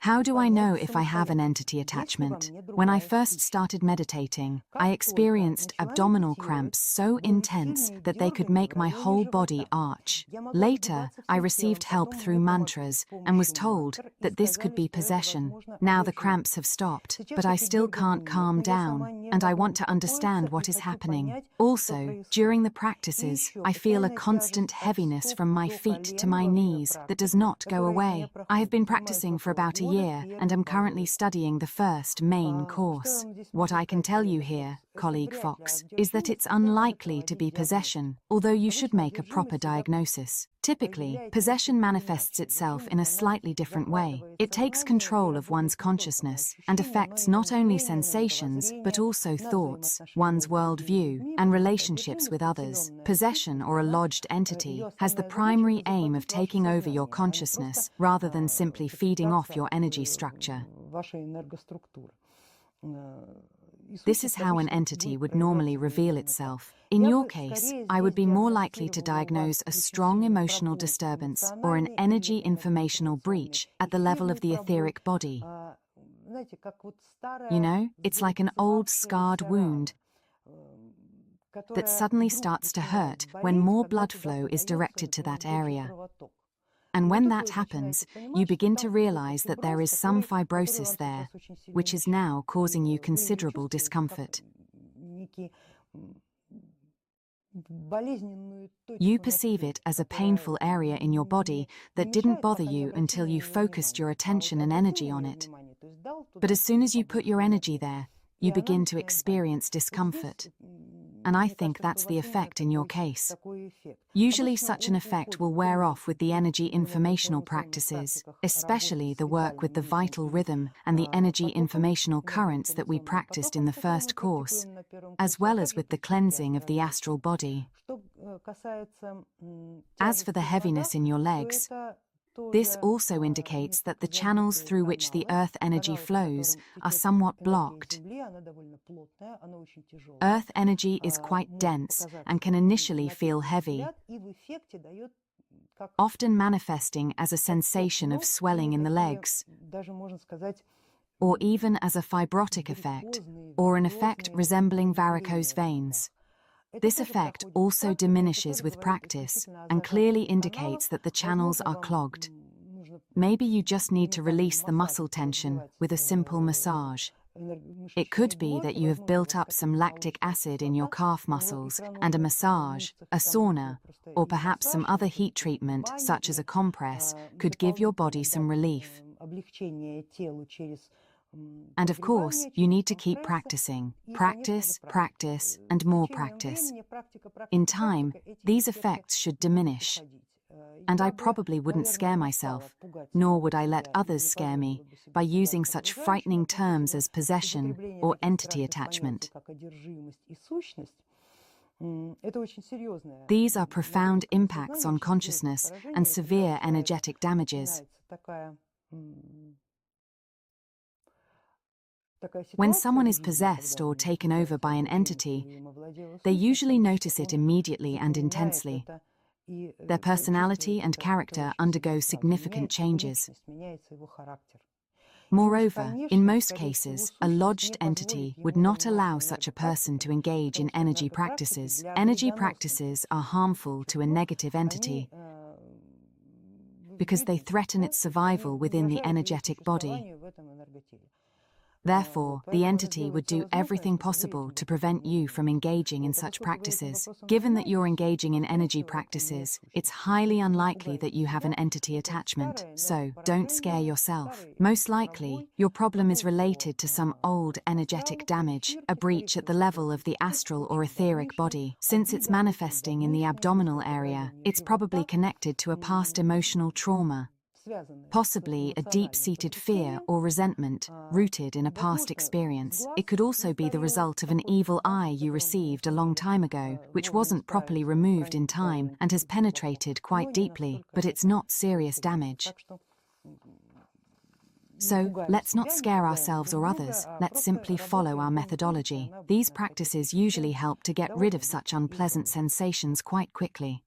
How do I know if I have an entity attachment? When I first started meditating, I experienced abdominal cramps so intense that they could make my whole body arch. Later, I received help through mantras and was told that this could be possession. Now the cramps have stopped, but I still can't calm down, and I want to understand what is happening. Also, during the practices, I feel a constant heaviness from my feet to my knees that does not go away. I have been practicing for about a year and am currently studying the first main course. What I can tell you here, colleague Fox, is that it's unlikely to be possession, although you should make a proper diagnosis. Typically, possession manifests itself in a slightly different way. It takes control of one's consciousness and affects not only sensations, but also thoughts, one's worldview, and relationships with others. Possession, or a lodged entity, has the primary aim of taking over your consciousness rather than simply feeding off your energy structure. This is how an entity would normally reveal itself. In your case, I would be more likely to diagnose a strong emotional disturbance or an energy-informational breach at the level of the etheric body. You know, it's like an old scarred wound that suddenly starts to hurt when more blood flow is directed to that area. And when that happens, you begin to realize that there is some fibrosis there, which is now causing you considerable discomfort. You perceive it as a painful area in your body that didn't bother you until you focused your attention and energy on it. But as soon as you put your energy there, you begin to experience discomfort. And I think that's the effect in your case. Usually such an effect will wear off with the energy-informational practices, especially the work with the vital rhythm and the energy-informational currents that we practiced in the first course, as well as with the cleansing of the astral body. As for the heaviness in your legs, this also indicates that the channels through which the earth energy flows are somewhat blocked. Earth energy is quite dense and can initially feel heavy, often manifesting as a sensation of swelling in the legs, or even as a fibrotic effect, or an effect resembling varicose veins. This effect also diminishes with practice and clearly indicates that the channels are clogged. Maybe you just need to release the muscle tension with a simple massage. It could be that you have built up some lactic acid in your calf muscles, and a massage, a sauna, or perhaps some other heat treatment, such as a compress, could give your body some relief. And of course, you need to keep practicing. Practice, practice, and more practice. In time, these effects should diminish. And I probably wouldn't scare myself, nor would I let others scare me, by using such frightening terms as possession or entity attachment. These are profound impacts on consciousness and severe energetic damages. When someone is possessed or taken over by an entity, they usually notice it immediately and intensely. Their personality and character undergo significant changes. Moreover, in most cases, a lodged entity would not allow such a person to engage in energy practices. Energy practices are harmful to a negative entity because they threaten its survival within the energetic body. Therefore, the entity would do everything possible to prevent you from engaging in such practices. Given that you're engaging in energy practices, it's highly unlikely that you have an entity attachment, so don't scare yourself. Most likely, your problem is related to some old energetic damage, a breach at the level of the astral or etheric body. Since it's manifesting in the abdominal area, it's probably connected to a past emotional trauma. Possibly a deep-seated fear or resentment rooted in a past experience. It could also be the result of an evil eye you received a long time ago, which wasn't properly removed in time and has penetrated quite deeply, but it's not serious damage. So, let's not scare ourselves or others, let's simply follow our methodology. These practices usually help to get rid of such unpleasant sensations quite quickly.